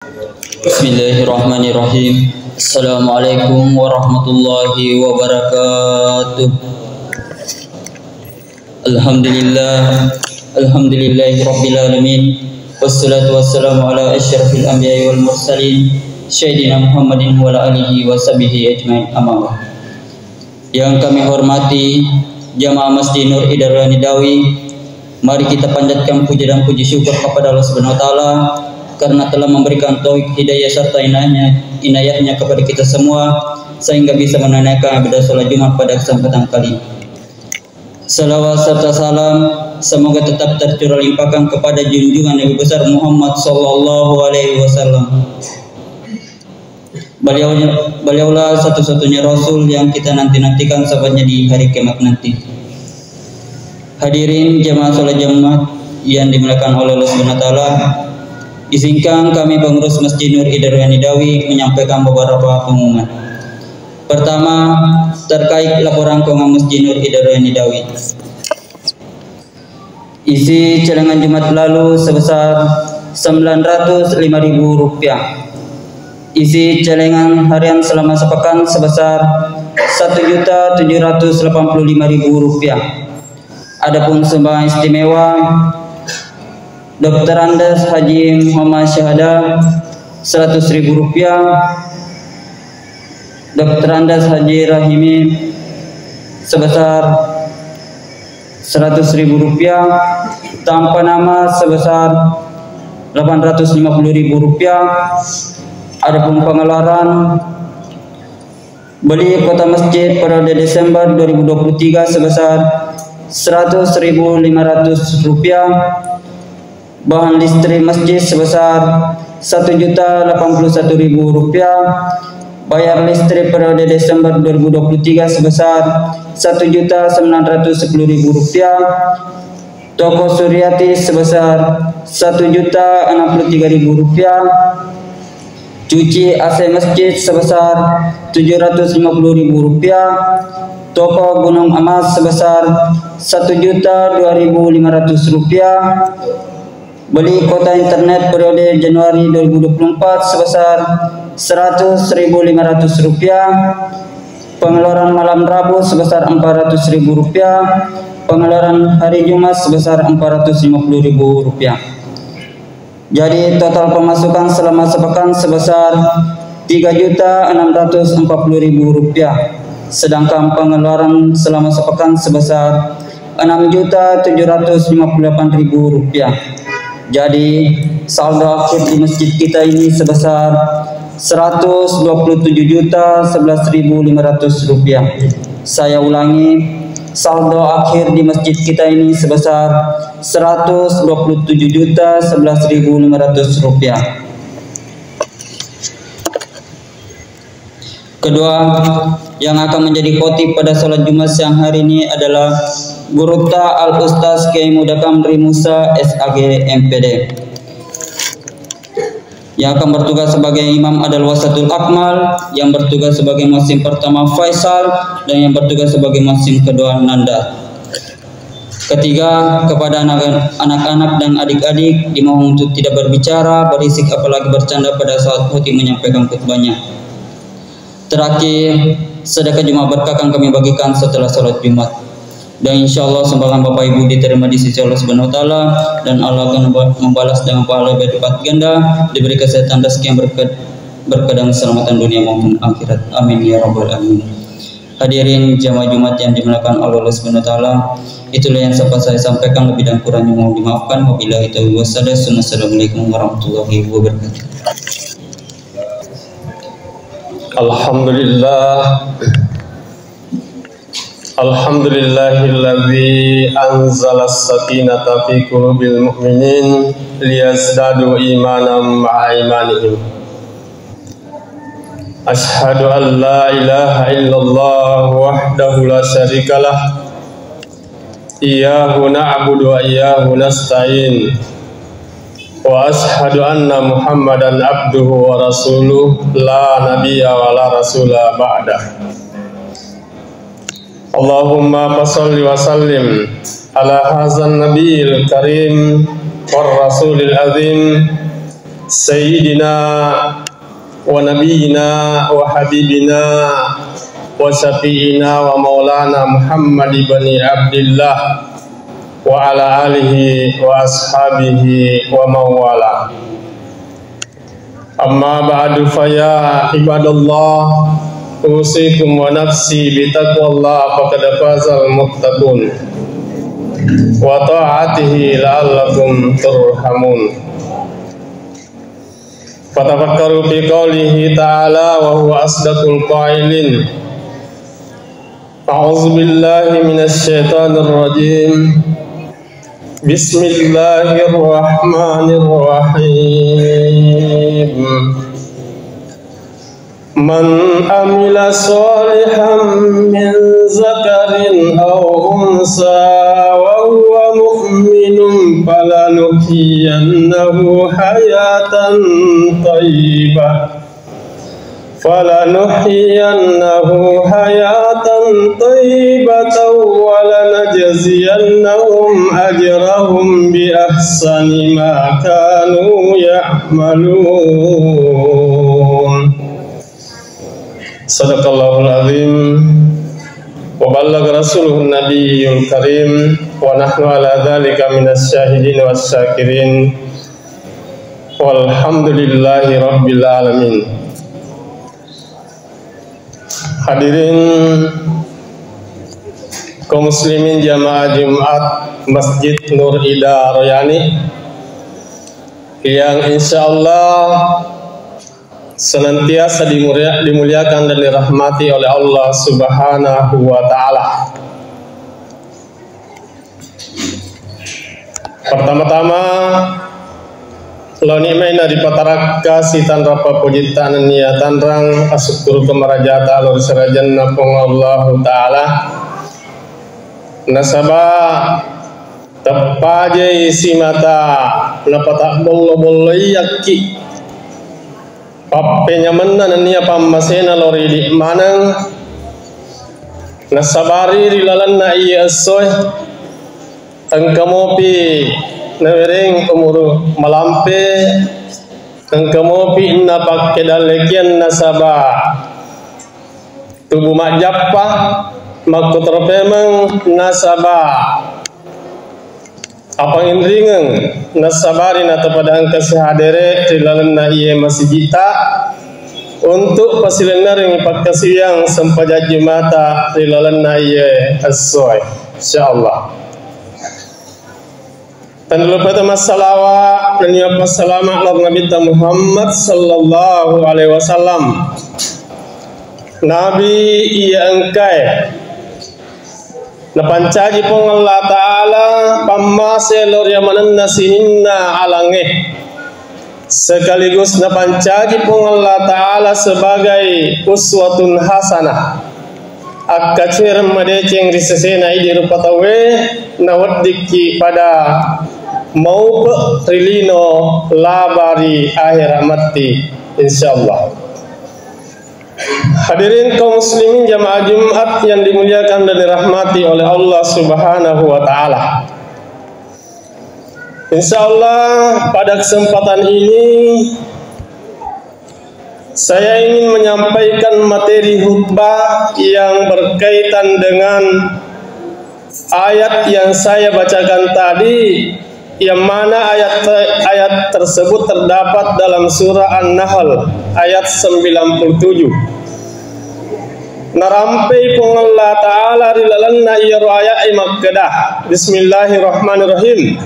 Bismillahirrahmanirrahim. Assalamualaikum warahmatullahi wabarakatuh. Alhamdulillahi rabbil alamin. Wassalatu wassalamu ala asyrafil anbiya'i wal mursalin Sayyidina Muhammadin wa ala alihi wa sahbihi ajmain, amma ba'd. Yang kami hormati jamaah Masjid Nur Hidayah Nidawi, mari kita panjatkan puja dan puji syukur kepada Allah Subhanahu wa taala karena telah memberikan taufik hidayah serta inayahnya kepada kita semua sehingga bisa menunaikan ibadah salat Jumat pada kesempatan kali. Salawat serta salam semoga tetap tercurah limpahkan kepada junjungan Nabi besar Muhammad sallallahu alaihi wasallam. Beliaulah satu-satunya Rasul yang kita nanti-nantikan sahabatnya di hari kiamat nanti. Hadirin jemaah salat Jumat yang dimuliakan oleh Allah Subhanahu wa taala, izinkan kami pengurus Masjid Nur Hidayah Nidawi menyampaikan beberapa pengumuman. Pertama, terkait laporan keuangan Masjid Nur Hidayah Nidawi. Isi cadangan Jumat lalu sebesar Rp905.000. Isi celengan harian selama sepekan sebesar Rp1.785.000. Adapun sumbangan istimewa Dr. Andes Haji Muhammad Syahada Rp100.000, Dr. Andes Haji Rahimi sebesar Rp100.000, tanpa nama sebesar Rp850.000. Adapun pengeluaran beli kota masjid pada Desember 2023 sebesar Rp100.500, bahan listrik masjid sebesar Rp1.081.000, bayar listrik periode Desember 2023 sebesar Rp1.910.000, toko Suryati sebesar Rp1.063.000, cuci AC masjid sebesar Rp750.000, toko Gunung Emas sebesar Rp1.002.500, beli kota internet periode Januari 2024 sebesar Rp100.500, pengeluaran malam Rabu sebesar Rp400.000, pengeluaran hari Jumat sebesar Rp450.000. Jadi total pemasukan selama sepekan sebesar Rp3.640.000, sedangkan pengeluaran selama sepekan sebesar Rp6.758.000. Jadi saldo akhir di masjid kita ini sebesar Rp127.011.500. Saya ulangi, saldo akhir di masjid kita ini sebesar Rp127.011.500. Kedua, yang akan menjadi khotib pada salat Jumat siang hari ini adalah Gurutta Al-Ustaz Kiai Muda Kamri Musa SAG MPD. Yang akan bertugas sebagai imam adalah Wasatul Akmal, yang bertugas sebagai muazzin pertama Faisal, dan yang bertugas sebagai muazzin kedua Nanda. Ketiga, kepada anak-anak dan adik-adik dimohon untuk tidak berbicara, berisik, apalagi bercanda pada saat khotib menyampaikan khutbahnya. Terakhir, sedekah Jumat berkah akan kami bagikan setelah salat Jumat. Dan insya Allah sumbangan Bapak Ibu diterima di sisi Allah Subhanahu wa taala, dan Allah akan membalas dengan pahala berlipat ganda, diberi kesehatan dan sekian berkah dan keselamatan dunia maupun akhirat. Amin ya rabbal alamin. Hadirin jamaah Jumat yang dimuliakan Allah Subhanahu wa taala, itulah yang sempat saya sampaikan, lebih dan kurangnya mohon dimaafkan. Wabillahi taufiq wassalamu. Assalamualaikum warahmatullahi wabarakatuh. Alhamdulillahilladzi anzalas sakinata fi qulubil mu'minin liyazdadu imanan ma'a imanihim. Ashhadu an la ilaha illallah wahdahu la syarikalah, iyyahu na'budu wa iyyahu nasta'in. Wa ashhadu anna Muhammadan abduhu wa rasuluh la nabiyya wa la rasula ba'dah. Allahumma fassalli wa sallim ala hadzal nabiyil karim war rasulil azim Sayyidina wa nabiyina wa habibina wa syafi'ina wa maulana Muhammad ibn Abdillah wa ala alihi wa ashabihi wa mawala. Amma ba'du faya ibadallah, usikum wa nafsi bitaqwallah faqad fazal muttaqun wa ta'atihi la'allakum turhamun. Fatafakkaru fi qawlihi ta'ala wa huwa asdaqul qailin. A'udzu billahi minasy syaithanir rajim. Bismillahirrahmanirrahim. Man amila sholihan min zakarin aw unsa wa huwa mu'minun falanuhyiyannahu hayatan thayyibah wa lanajziyannahum ajrahum bi ahsani ma kanu ya'malun. Sadaqallahul azim wa ballagha rasuluhun nabiyyul karim wa nahnu ala dzalika minas syahidin was syakirin walhamdulillahi rabbil alamin. Hadirin kaum muslimin jamaah Jumat Masjid Nur Ida Royani yang insyaallah senantiasa dimuliakan dan dirahmati oleh Allah Subhanahu wa ta'ala. Pertama-tama lo ni'maina dipataraka sitan rapa pujitan niatan rang asyukur kemarajata lor serajan napong Allah ta'ala nasaba tepaje isi mata napatak bolo-bolo yaki papenya menan nia pamasena lori di manang nasabari rilalanna iya asoy angkamopi nawereng umuru malampe angkamopi napak kedalekian nasaba tubuh majappa makuterpemang nasaba apa indringeng nasabari nata pada angka sehadere trilalenna iye masjidita untuk pasilenaring pakasiang sempajaji mata trilalenna iye asoy insyaallah. Dan lupa itu masalah dan ya pasalamat Nabi Muhammad sallallahu alaihi wasallam. Nabi iya engkai napancaji pong Allah Ta'ala pamase lor yamanan nasihinna alange sekaligus napancaji pong Allah Ta'ala sebagai uswatun hasanah akacir madeceng risesena idi rupatawe nawaddiki pada mau trilino labari akhir mati insyaallah. Hadirin kaum muslimin jamaah Jumat yang dimuliakan dan dirahmati oleh Allah Subhanahu wa ta'ala. Insyaallah pada kesempatan ini saya ingin menyampaikan materi khutbah yang berkaitan dengan ayat yang saya bacakan tadi, yang mana ayat tersebut terdapat dalam surah An-Nahl ayat 97. Narampai pun Allah Ta'ala rilalanna iya ayat makkadah. Bismillahirrahmanirrahim.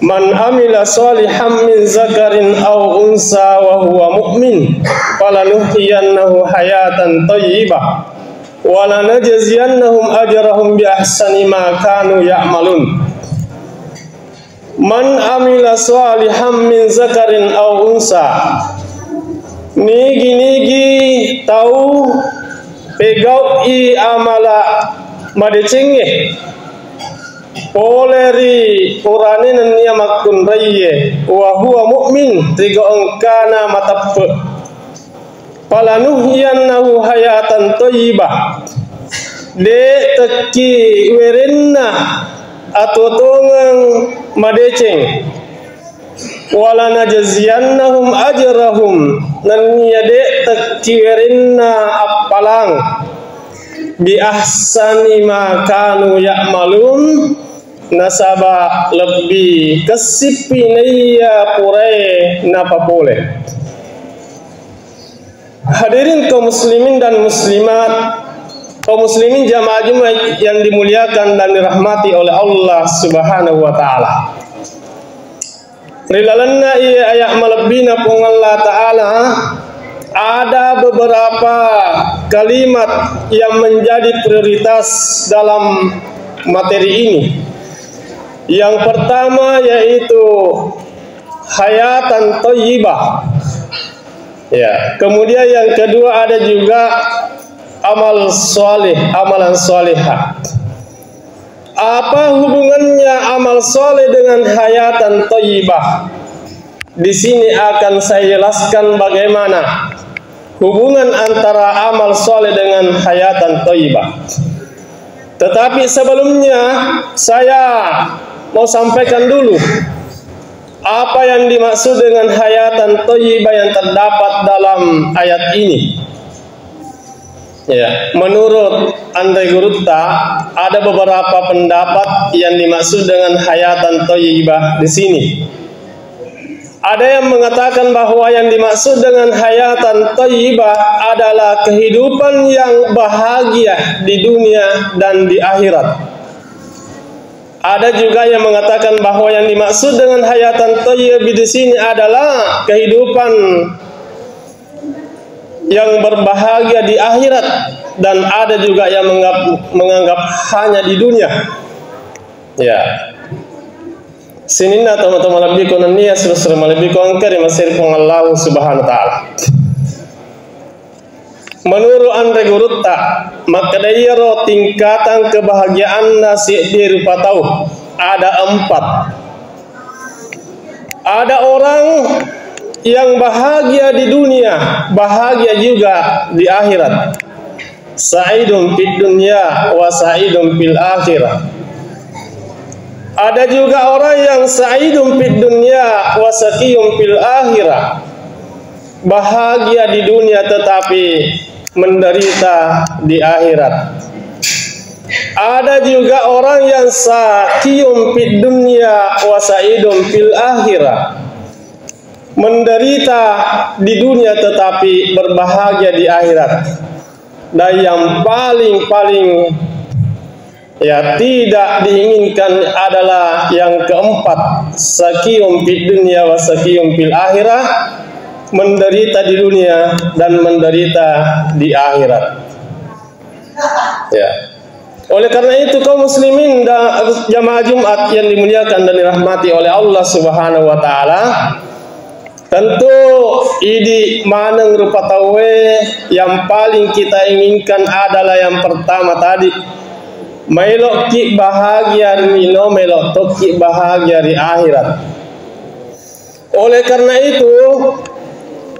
Man amila salihan min zakarin aw unsa wa huwa mu'min falanuhyiyannahu hayatan thayyibah wa lanajziyannahum ajrahum bi ahsani ma kanu ya'malun. Man amila salihan min zakarin aw unsa, nigi tahu pegau i amala madecenge poleri urani nania makun raiye wa huwa mu'min tiga engkana matappe palanuhyiyannahu hayatan thayyibah de teki werenna atau tongang madeceng wala najziyannahum ajrahum nan yade takiwerinna apalang bi ahsani ma kanu ya'malun nasaba lebih kesipinaya pure napa boleh. Hadirin kaum muslimin dan muslimat, kaum muslimin jamaah Jumat yang dimuliakan dan dirahmati oleh Allah Subhanahu wa taala. Rilalanna iya ayak malebina pung Allah taala ada beberapa kalimat yang menjadi prioritas dalam materi ini. Yang pertama yaitu hayatan thayyibah. Ya, kemudian yang kedua ada juga amal soleh, amalan solehah. Apa hubungannya amal soleh dengan hayatan thayyibah? Di sini akan saya jelaskan bagaimana hubungan antara amal soleh dengan hayatan thayyibah. Tetapi sebelumnya saya mau sampaikan dulu apa yang dimaksud dengan hayatan thayyibah yang terdapat dalam ayat ini. Ya, menurut Andre Gurutta ada beberapa pendapat yang dimaksud dengan hayatan thayyibah di sini. Ada yang mengatakan bahwa yang dimaksud dengan hayatan thayyibah adalah kehidupan yang bahagia di dunia dan di akhirat. Ada juga yang mengatakan bahwa yang dimaksud dengan hayatan thayyibah di sini adalah kehidupan yang berbahagia di akhirat, dan ada juga yang menganggap hanya di dunia. Ya. Sinina teman-teman lebih konania seluruh lebih konker masih Allah Subhanahu wa taala. Menurut Andre Gurutta, maka dia tingkatan kebahagiaan nasi di rupa tahu ada 4. Ada orang yang bahagia di dunia, bahagia juga di akhirat. Sa'idun fid dunya wa sa'idun fil akhirah. Ada juga orang yang sa'idun fid dunya wa saqiyun fil akhirah. Bahagia di dunia tetapi menderita di akhirat. Ada juga orang yang saqiyun fid dunya wa sa'idun fil akhirah. Menderita di dunia tetapi berbahagia di akhirat. Dan yang paling ya tidak diinginkan adalah yang keempat, saqiyun fid dunya wa saqiyun fil akhirah, menderita di dunia dan menderita di akhirat. Ya. Oleh karena itu kaum muslimin dan jamaah Jumat yang dimuliakan dan dirahmati oleh Allah Subhanahu wa taala, tentu idi maneng rupa tawe yang paling kita inginkan adalah yang pertama tadi, melok ki bahagia mino, melok toki bahagia di akhirat. Oleh karena itu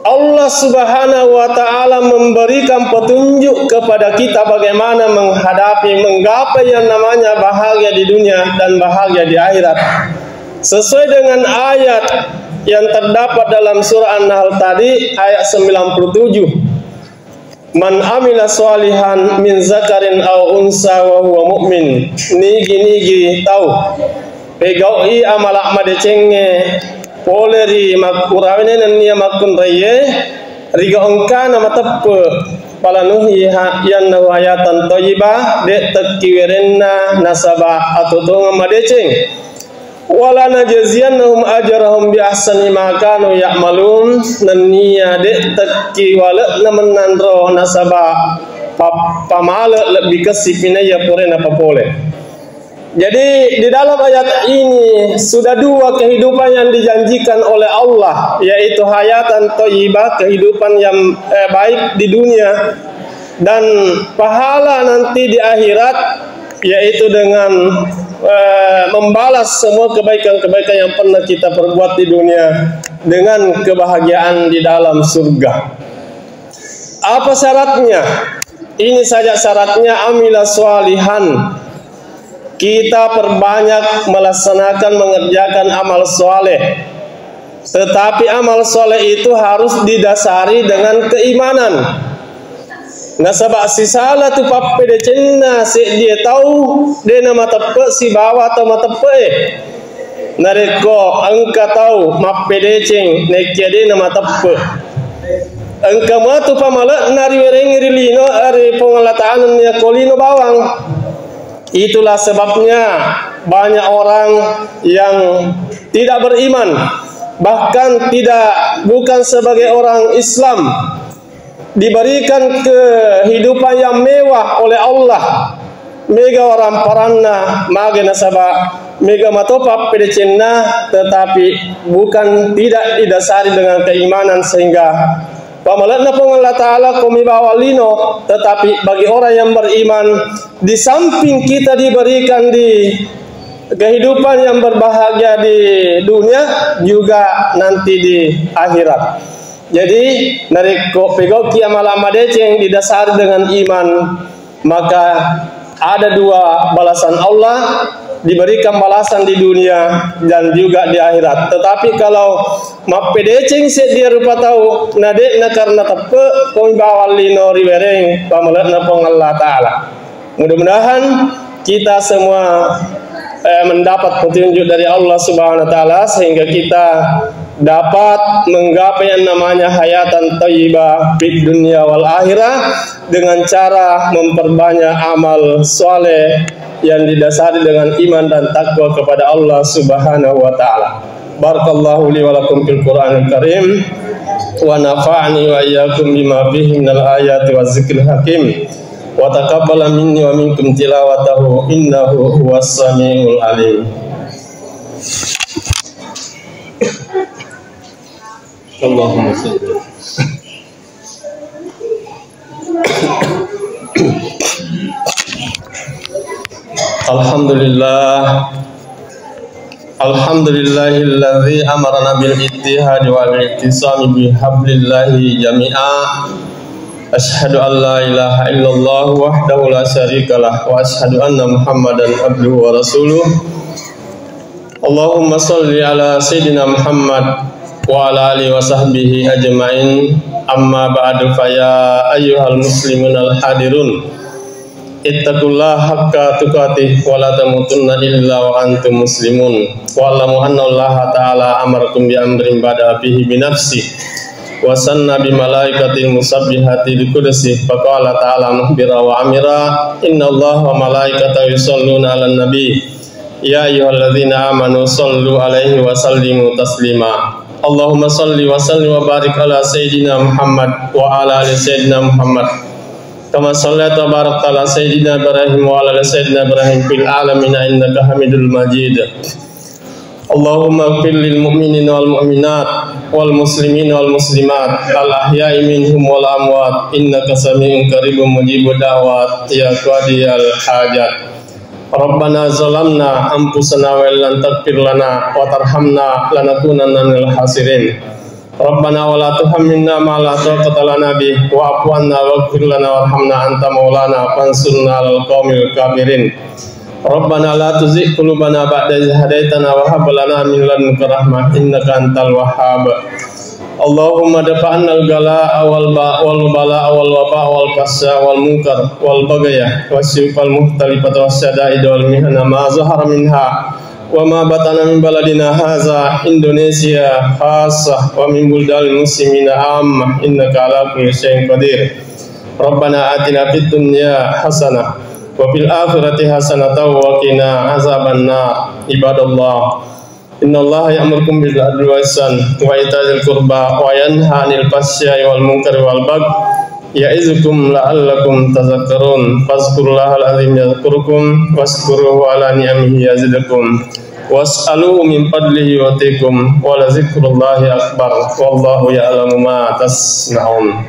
Allah Subhanahu wa taala memberikan petunjuk kepada kita bagaimana menggapai yang namanya bahagia di dunia dan bahagia di akhirat. Sesuai dengan ayat yang terdapat dalam surah An-Nahl tadi ayat 97. Man amila sholihan min zakarin aw unsa wa huwa mu'min. Nigi tahu. Pegaui amalak madecenge poleri makurawene nania makun raye riga ongkana matappe palanuhi yannahu hayatan thayyibah de takiwerenna nasaba atutunga madeceng. Wala najziyannahum ajrahum bi ahsani ma kanu ya'malun nania de takki wala namanandro nasaba pamala lebih kesipina ya pore napa pole. Jadi di dalam ayat ini sudah 2 kehidupan yang dijanjikan oleh Allah, yaitu hayatan thayyibah, kehidupan yang baik di dunia, dan pahala nanti di akhirat, yaitu dengan membalas semua kebaikan-kebaikan yang pernah kita perbuat di dunia dengan kebahagiaan di dalam surga. Apa syaratnya? Ini saja syaratnya, amila sholihan. Kita perbanyak melaksanakan mengerjakan amal soleh. Tetapi amal soleh itu harus didasari dengan keimanan. Nah sebab si salah tu pape de cenna si dia tahu dia nama tepe si bawa atau matepe. Nareko engka tahu mape de ceng nekia dia nama tepe. Engka matu pamala nari wereng rilino ari pengalataan ya kolino bawang. Itulah sebabnya banyak orang yang tidak beriman, bahkan bukan sebagai orang Islam, diberikan kehidupan yang mewah oleh Allah. Mega orang paranna mage nasaba mega matopap pedecenna, tetapi bukan tidak didasari dengan keimanan, sehingga pamalatna Allah Ta'ala kami bawalino. Tetapi bagi orang yang beriman, di samping kita diberikan di kehidupan yang berbahagia di dunia, juga nanti di akhirat. Jadi nariko pegoki amal-amal yang didasari dengan iman, maka ada dua balasan Allah, diberikan balasan di dunia dan juga di akhirat. Tetapi kalau mapedeceng se dia rupa tahu nade na karena tepe kong bawalino riwereng pamalatna pong Allah Ta'ala. Mudah-mudahan kita semua mendapat petunjuk dari Allah Subhanahu wa Ta'ala, sehingga kita dapat menggapai yang namanya hayatan thayyibah fid dunya wal akhirah dengan cara memperbanyak amal soleh yang didasari dengan iman dan takwa kepada Allah Subhanahu wa Ta'ala. Barakallahu li wa lakum fil Qur'anil Karim wa nafa'ani wa iyyakum bima fihi minal ayati waz zikril hakim wa taqabbala minni wa minkum tilawatahu innahu huwas samiul alim. Allahumma salli. Alhamdulillahilladzi amarna bil ittihadi wal ittisami bihablillahi jami'a. Asyhadu an la ilaha illallah wahdahu la syarikalah wa asyhadu anna Muhammadan abduhu wa rasuluh. Allahumma salli ala sayyidina Muhammad wa ala alihi wa sahbihi ajma'in. Amma ba'du, fa ya ayyuhal muslimun al hadirun, ittaqullaha haqqa tuqatih wa la tamutunna illa wa antum muslimun. Wa alamu anna Allah ta'ala amarakum bi amrin bada fihi bi nafsi wa sanna bi malaikatil musabbihati li qudsi. Fa qala ta'ala mukhbira wa amira, inna Allah wa malaikatahu yusholluna 'alan nabi ya ayyuhalladzina amanu shallu 'alaihi wa sallimu taslima. Allahumma salli wa sallim wa barik ala sayyidina Muhammad wa ala ali sayyidina Muhammad kama sallaita wa barakta ala sayyidina Ibrahim wa ala ali sayyidina Ibrahim fil alamin innaka Hamidul Majid. Allahumma ighfir lil mu'minina wal mu'minat wal muslimina wal muslimat al ahya'i minhum wal amwat innaka sami'un qaribun mujibud da'wat ya qadiyal hajat. Rabbana zalamna anfusana wa illam taghfir lana wa tarhamna lanakunanna minal khasirin. Rabbana wa la tuhammilna ma la taqata lana bih wa'fu 'anna waghfir lana warhamna anta maulana fansurna 'alal qaumil kafirin. Rabbana la tuzigh qulubana ba'da idh hadaitana wa hab lana min ladunka rahmah innaka antal wahhab. Allahumma dafa'na al-gala'a wal bala'a wal waba'a wal fahsya'a wal munkar wal baghya wasyifal muhtalifat wasyada'id wal mihna ma zahara minha wa ma batana min baladina haza Indonesia khassah wa min buldal muslimina ammah innaka ala kulli syai'in qadir. Rabbana atina fid dunya hasanah wa fil akhirati hasanah wa qina azabannar. Ibadallah, innallaha ya'murukum bil adli wal ihsan wa ita'il qurba wa yanha 'anil fahsya'i wal munkari wal baghi ya'izukum la'allakum tadhakkarun. Fazkurullahal azim yadhkurukum washkuruhu 'ala ni'amihi yazidukum was'aluhu min fadlihi wa tikum wa la zikrullahi akbar wallahu ya'lamu ma tasna'un.